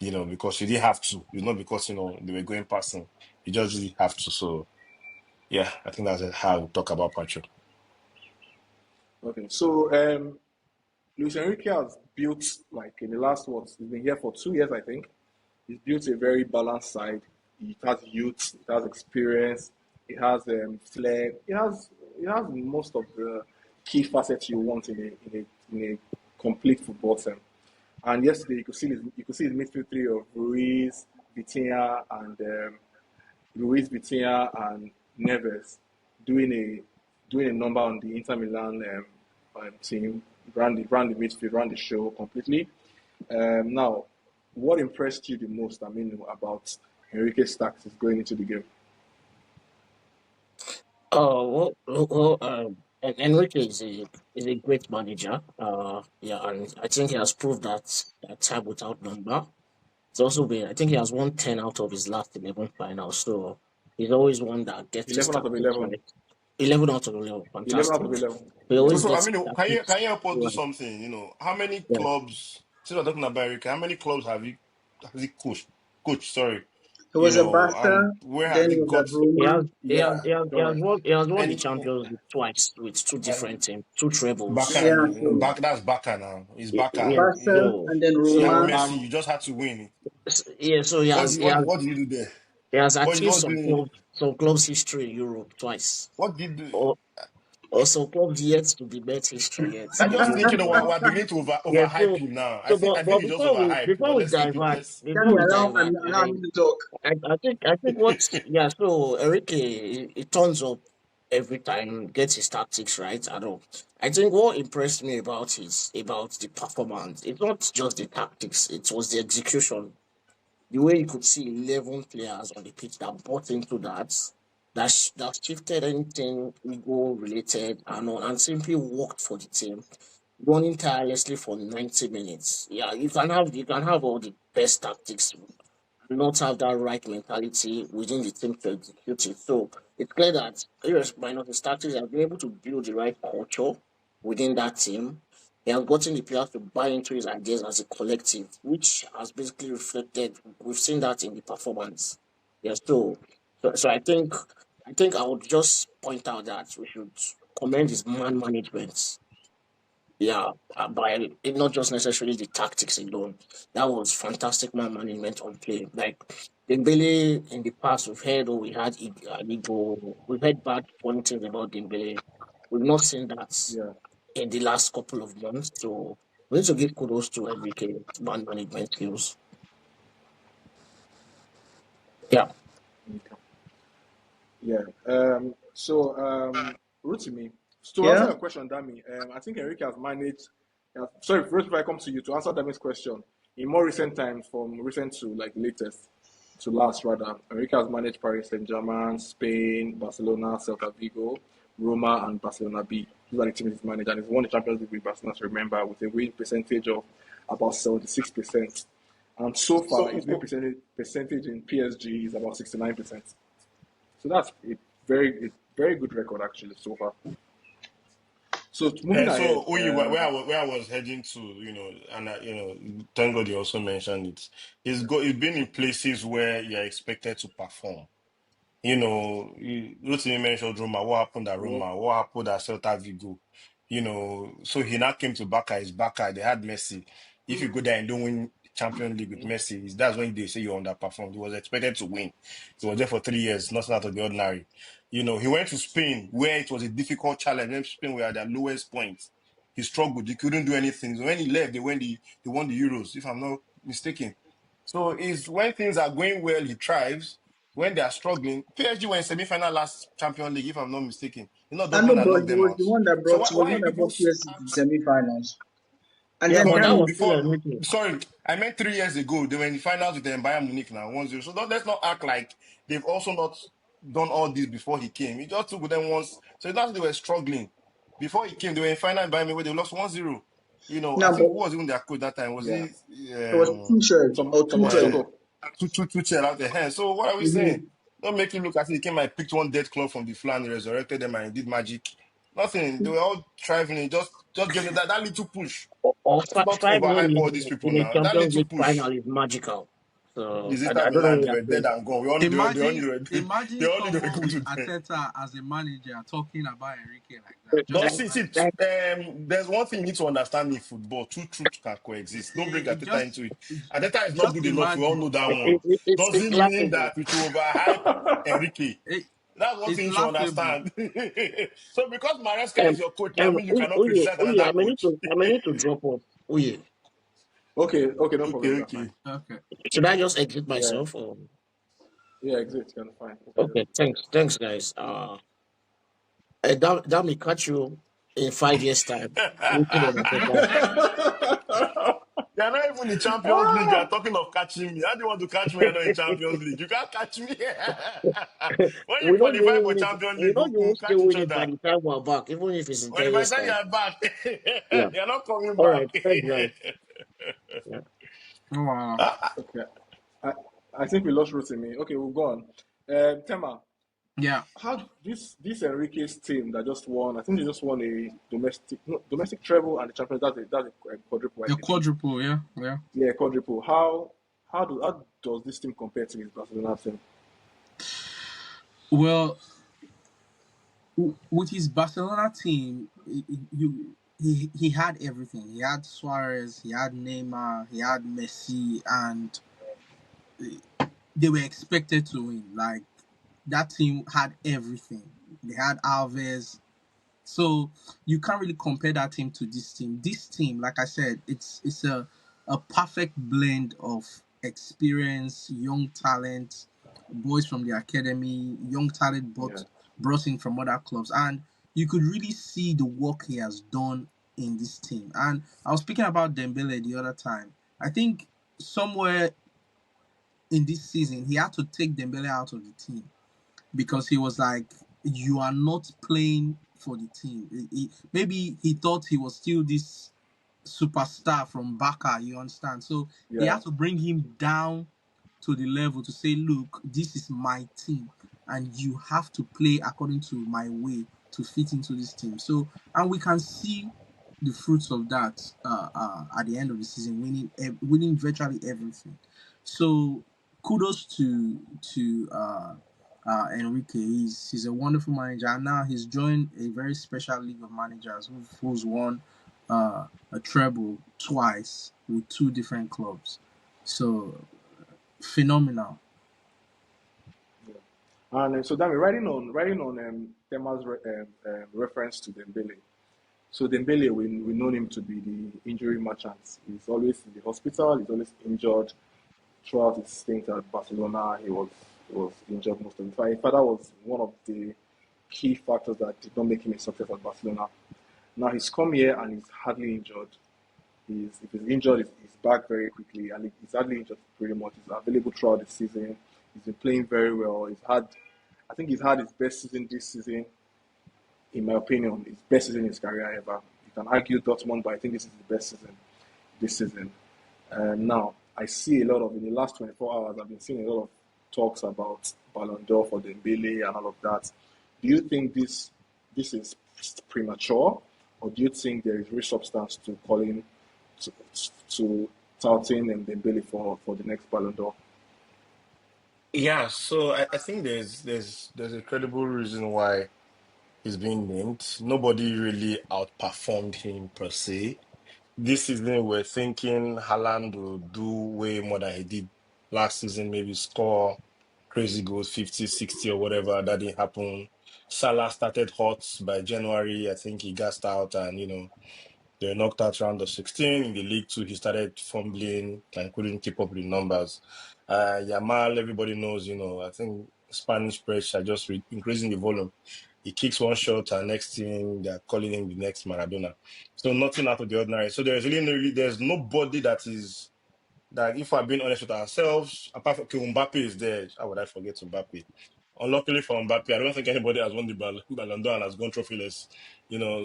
Because he didn't have to. It's not because they were going past him. He just didn't have to. So yeah, I think that's how we talk about Patrick.
Okay, so Luis Enrique has built, like in the last he's been here for 2 years, I think. He's built a very balanced side. It has youth, it has experience, it has flair, it has most of the key facets you want in a complete football team. And yesterday you could see his midfield three of Ruiz, Vitinha, and Neves doing a number on the Inter Milan team, ran the midfield, ran the show completely. Now, what impressed you the most, Aminu, about Enrique's tactics going into the game?
And Enrique is a great manager. Yeah, and I think he has proved that time without number. It's also been, I think he has won 10 out of his last 11 finals. So he's always one that gets his
11 out of
tactics
11.
right. 11 out of 11,
11 out
fantastic.
of 11.
He
Yeah.
always
So
gets his
can you
tactics
help us do
right.
something? How many
Yeah.
clubs? Since we're talking about Enrique, how many clubs has he coached? Coach, sorry.
It was a
And
Barca,
where has
then
he
it was
got?
at Roma.
Yeah, correct.
He has won the
And
Champions League twice with two different
and
teams, two trebles.
Baka,
Yeah, so
That's Baka now. It's Baka.
Yeah.
Barca
So
and then
See, and
Roma.
Messi, you just had to win.
Yeah, so he has, he has,
What did you do there?
he has achieved
What did
some clubs history in Europe twice.
what did you do?
Or also clubs yet to be met history yet
I
in
just think
Europe.
we're beginning to
Yeah,
overhype him now.
but
I think he's just overhyped. But let's keep it. Let's.
Dami, allow me to talk.
I think what's yeah. So Enrique, he turns up every time, gets his tactics right. I don't. I think what impressed me about the performance. It's not just the tactics; it was the execution. The way you could see 11 players on the pitch that bought into that shifted anything ego related and simply worked for the team, running tirelessly for 90 minutes. Yeah, you can have all the best tactics, not have that right mentality within the team to execute it. So it's clear that minus the tactics, have been able to build the right culture within that team. He has gotten the players to buy into his ideas as a collective, which has basically reflected. We've seen that in the performance. Yes, so I think I would just point out that we should commend his man management. Yeah, by it not just necessarily the tactics alone. That was fantastic man management on play. Like Dembele in the past, we've heard we had ego, we've heard bad funny things about Dembele. We've not seen that
Yeah.
in the last couple of months. So we need to give kudos to Enrique man management skills. Yeah,
Okay. Yeah. Rotimi, to answer
Yeah.
your question, Dami, I think Enrique has managed. Sorry, first if I come to you to answer Dami's question, in more recent times, from recent to like latest to last rather, Enrique has managed Paris Saint-Germain, Spain, Barcelona, Celta Vigo, Roma, and Barcelona B. These are the teams he's managed, and he's won the Champions League with Barcelona. To remember, with a win percentage of about 76%, and so far his win percentage in PSG is about 69%. So that's a very good record actually so far. So moving
So
ahead,
Oyi, where I was heading to, and thank God you also mentioned it. It's been in places where you're expected to perform. Rotimi mentioned Roma. What happened at
yeah,
Roma? What happened at Celta Vigo? So he now came to Barca. It's Barca. They had Messi. If you go there and don't win Champions League with Messi, that's when they say you underperformed. He was expected to win. He was there for 3 years, nothing out of the ordinary. He went to Spain where it was a difficult challenge. When Spain were at their lowest point, he struggled. He couldn't do anything. So when he left, they won the Euros, if I'm not mistaken. So it's when things are going well, he thrives. When they are struggling, PSG were in semi-final last Champions League, if I'm not mistaken.
I know,
Dortmund and
but
knocked them out.
he
So
was the
why
one
you
that
people
brought PSG to the semi-finals. And
yeah,
then
no,
but that
no,
Dami,
was still
before,
Enrique.
sorry, I meant 3 years ago. They were in the finals with the Bayern Munich now, 1-0. So let's not act like they've also not done all this before he came. He just took them once. So that's they were struggling. Before he came, they were in final in Bayern Munich where they lost 1-0. I
now,
think
but
who was even their coach that time? Was
yeah.
he
it was Tuchel or
Thomas
Tuchel.
uh,
Tuchel.
Tuchel out the hand? So what are we saying?
Mm-hmm.
Don't make it look as if he came and picked one dead club from the floor and he resurrected them and he did magic. Nothing. They were all thriving. Just gave them that little push.
Or
Let's not
5-0
overhype all these people
in a
now. That
Champions
little
League final
push.
is magical. So
Is
I
it that
don't know
Milan?
what
They
you're
were dead
saying.
and gone. We all knew
Imagine,
they
imagine
all knew they were
someone
going
with
to them.
Ateta as a manager talking about Enrique like that.
But
Just
Like,
see,
imagine.
like,
there's one thing you need to understand in football. Two truths can coexist. Don't bring Ateta
Just,
into it. Ateta is not
just
good enough. We all
imagine.
know that one.
it's
Doesn't mean
laughable.
that we should overhype Enrique.
It,
That's one
it's
thing you should
laughable.
understand. So because Maresca is your coach, now mean you cannot
Uye,
criticize another coach.
I may need to drop off. Uye,
Okay, no
Okay,
problem. That's fine.
okay.
Okay.
should I just exit
Yeah,
myself? Or
yeah, exit. Kind of fine. Okay.
okay, thanks, guys. That may catch you in 5 years' time. Waiting on Ateta.
You're not even in Champions League. You're talking of catching me. How do you want to catch me? You're not in Champions League. You can't catch me. When you qualify for Champions
We
League,
know
we'll
you will still
catch each
win it by
other.
the time we're back, even if it's in
When
10
by
years'
the time
time.
you're back,
Yeah.
you're not coming
All
back.
right, thanks, guys. Yeah.
Oh, wow.
Okay. I I think we lost Rotimi. Okay, we'll go on. Tema,
Yeah.
how this Enrique's team that just won? I think they just won a domestic treble and the champions. That's a quadruple, I
The
believe.
quadruple, yeah. Yeah.
Yeah, quadruple. How does this team compare to his Barcelona team?
Well, with his Barcelona team, he had everything. He had Suarez, he had Neymar, he had Messi, and they were expected to win. Like that team had everything. They had Alves. So you can't really compare that team to this team. This team, like I said, it's a perfect blend of experience, young talent, boys from the academy, young talent
Yeah,
brought in from other clubs, and you could really see the work he has done in this team. And I was speaking about Dembele the other time. I think somewhere in this season he had to take Dembele out of the team because he was like, "You are not playing for the team." Maybe he thought he was still this superstar from Baka. You understand? So he
yeah,
had to bring him down to the level to say, "Look, this is my team, and you have to play according to my way to fit into this team." So, and we can see the fruits of that at the end of the season, winning virtually everything. So, kudos to Enrique. He's a wonderful manager, and now he's joined a very special league of managers who's won a treble twice with two different clubs. So phenomenal.
yeah. And so Dami, writing on Tema's reference to Dembele. So Dembele, we know him to be the injury merchant. He's always in the hospital. He's always injured throughout his stint at Barcelona. He was injured most of the time. In fact, that was one of the key factors that did not make him a success at Barcelona. Now he's come here and he's hardly injured. If he's injured, he's back very quickly, and he's hardly injured pretty much. He's available throughout the season. He's been playing very well. I think he's had his best season this season, in my opinion, his best season in his career ever. You can argue Dortmund, but I think this is the best season this season. Now, I see a lot of, in the last 24 hours, I've been seeing a lot of talks about Ballon d'Or for Dembele and all of that. Do you think this is premature, or do you think there is real substance to calling to, to touting and Dembele for the next Ballon d'Or?
Yeah, so I think there's a credible reason why he's being named. Nobody really outperformed him per se. This season, we're thinking Haaland will do way more than he did last season, maybe score crazy goals, 50, 60 or whatever. That didn't happen. Salah started hot by January. I think he gassed out and, they were knocked out round of 16. In the league too, he started fumbling and couldn't keep up with the numbers. Yamal, everybody knows, I think Spanish press are just increasing the volume. He kicks one shot and next thing they're calling him the next Maradona. So nothing out of the ordinary. So there's nobody that if we're being honest with ourselves, apart from okay, Mbappe is there. How would I forget Mbappe? Unluckily for Mbappe, I don't think anybody has won the Ballon d'Or and has gone trophyless.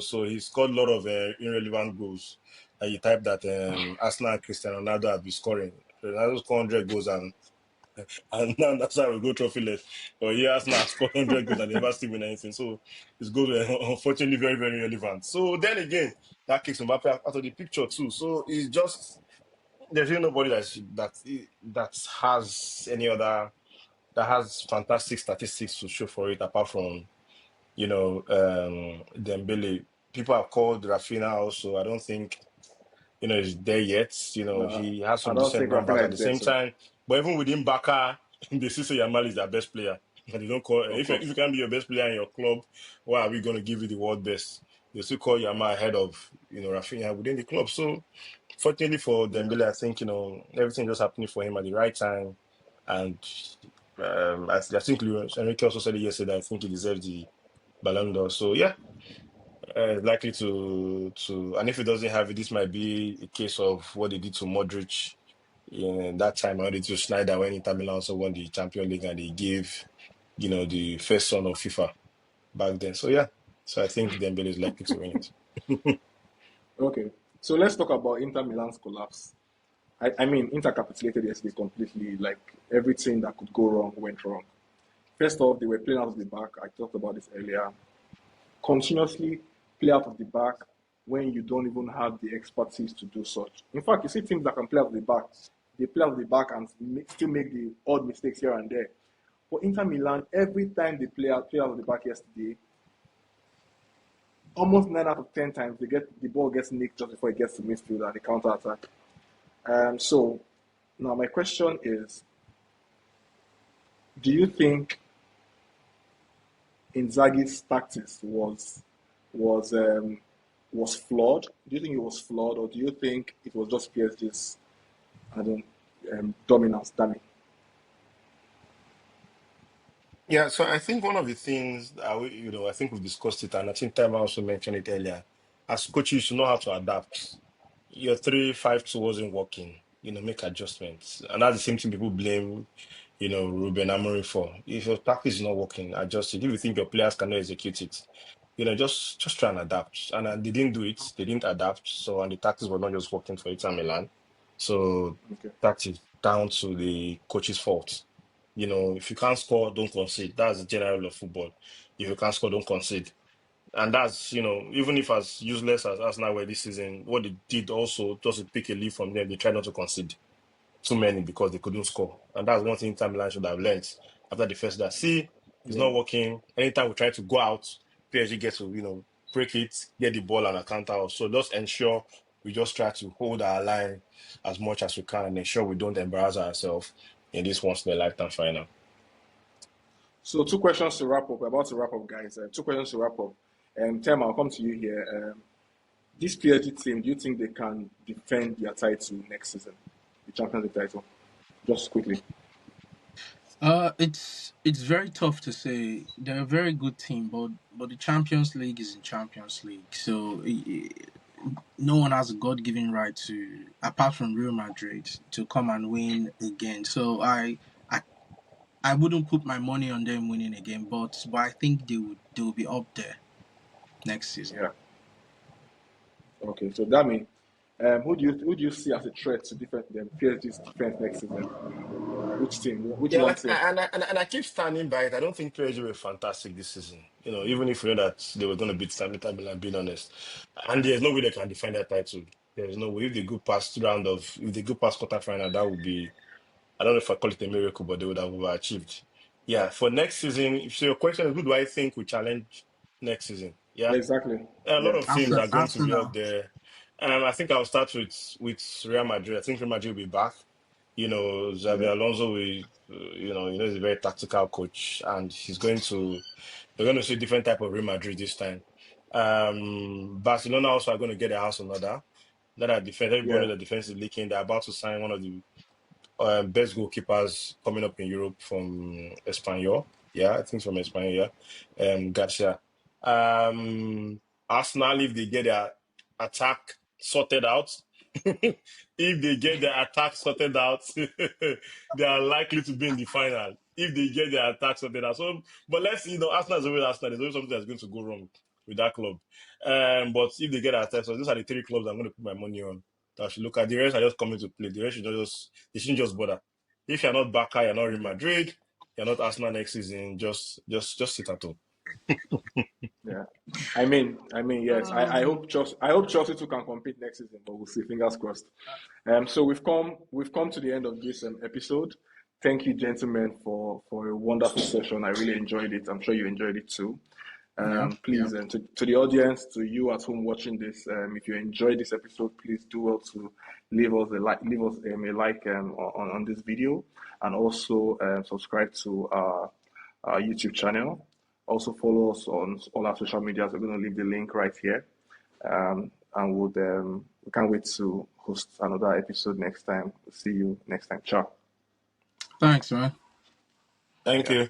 So he scored a lot of irrelevant goals. And you type that Arsenal and Cristiano Ronaldo have been scoring. Ronaldo scored 100 goals and now that's how we go trophyless. But he Arsenal has scored 100 goals and they never still win anything. So his goals were unfortunately very, very relevant. So then again, that kicks Mbappe out of the picture too. So it's just there's really nobody that has any other that has fantastic statistics to show for it apart from Dembele. People have called Rafinha also. I don't think he's there yet.
No,
He has
I
some
don't
decent
think
numbers
Rafinha
at
is
the
there
same
too.
time. But even within Barca, they still say Yamal is their best player. And they don't call
Of
if you
course.
can be your best player in your club, why are we going to give you the world best? They still call Yamal ahead of Rafinha within the club. So fortunately for
Yeah.
Dembele, I think everything just happening for him at the right time, and I think Enrique also said it yesterday. I think he deserves the Ballon d'Or. So yeah, likely to, and if he doesn't have it, this might be a case of what they did to Modric in that time. How they did to Schneider when Inter Milan also won the Champions League, and they gave the first son of FIFA back then. So yeah, so I think Dembele is likely to win it.
Okay. So let's talk about Inter Milan's collapse. I mean, Inter capitulated yesterday completely. Like everything that could go wrong went wrong. First off, they were playing out of the back. I talked about this earlier. Continuously play out of the back when you don't even have the expertise to do such. In fact, you see teams that can play out of the back, they play out of the back and still make the odd mistakes here and there. For Inter Milan, every time they play out of the back yesterday, almost 9 out of 10 times the ball gets nicked just before it gets to midfield and the counter attack. So now my question is, Do you think Inzaghi's tactics was flawed? Do you think it was flawed, or do you think it was just PSG's, I don't, dominance, Dami?
Yeah, so I think one of the things I think we've discussed it, and I think Tema also mentioned it earlier. As coaches, you should know how to adapt. Your 3-5-2 wasn't working. Make adjustments, and that's the same thing people blame, Ruben Amorim for. If your practice is not working, adjust it. If you think your players cannot execute it, just try and adapt. And they didn't do it. They didn't adapt. So, and the tactics were not just working for Inter Milan. So
Okay.
that is down to the coach's fault. If you can't score, don't concede. That's the general rule of football. If you can't score, don't concede. And that's, even if as useless as Arsenal were this season, what they did also, just to pick a leaf from them, they tried not to concede too many because they couldn't score. And that's one thing Inter Milan should have learned after the first that. See, it's
Yeah.
not working. Anytime we try to go out, PSG gets to, break it, get the ball and a counter off. So just ensure we just try to hold our line as much as we can and ensure we don't embarrass ourselves in this once in a lifetime final.
So 2 questions to wrap up. We're about to wrap up, guys. 2 questions to wrap up. Tema, I'll come to you here. This PSG team, do you think they can defend their title next season, the Champions League title? Just quickly.
It's very tough to say. They're a very good team, but the Champions League is in Champions League, so no one has a God-given right to, apart from Real Madrid, to come and win again. So I wouldn't put my money on them winning again, but I think they will be up there next season.
Yeah. Okay. So that means, who do you see as a threat to defend them PSG's defense next season? Which team? Which
Yeah,
one
like
team?
and I keep standing by it. I don't think PSG were fantastic this season. Even if we know that they were going to beat Inter Milan, being honest, and there's no way they can defend that title. There's no way if they go past if they go past quarterfinal, that would be, I don't know if I call it a miracle, but they would have overachieved. Yeah, for next season. So your question is, who do I think will challenge next season? Yeah,
Exactly.
a lot
Yeah.
of teams are going to be up
Arsenal.
there. I think I'll start with Real Madrid. I think Real Madrid will be back.
Yeah.
Xavi Alonso will, he's a very tactical coach, and they're going to see a different type of Real Madrid this time. Barcelona also are going to get a house in order. That are defense. Everybody
Yeah.
knows the defense is leaking. They're about to sign one of the best goalkeepers coming up in Europe from Espanyol. Yeah, I think from Espanyol. Yeah, Garcia. Arsenal, if they get their attack sorted out, if they get their attack sorted out, they are likely to be in the final. If they get their attack sorted out, so but let's Arsenal is always Arsenal. There's always something that's going to go wrong with that club. But if they get their attack, so those are the 3 clubs I'm going to put my money on. I should look at the rest are just coming to play. The rest should not just they shouldn't just bother. If you're not Barca, you're not Real
Okay.
Madrid, you're not Arsenal next season, just sit at home.
Yeah. I mean, yes. I
Um,
hope Chelsea too can compete next season, but we'll see. Fingers crossed. So we've come to the end of this episode. Thank you, gentlemen, for a wonderful session. I really enjoyed it. I'm sure you enjoyed it too.
yeah, yeah.
Please, to the audience, to you at home watching this, if you enjoyed this episode, please do well to leave us a like on this video, and also subscribe to our YouTube channel. Also follow us on all our social medias. We're going to leave the link right here, and we can't wait to host another episode next time. See you next time. Ciao.
Thanks, man.
Thank
Yeah.
you.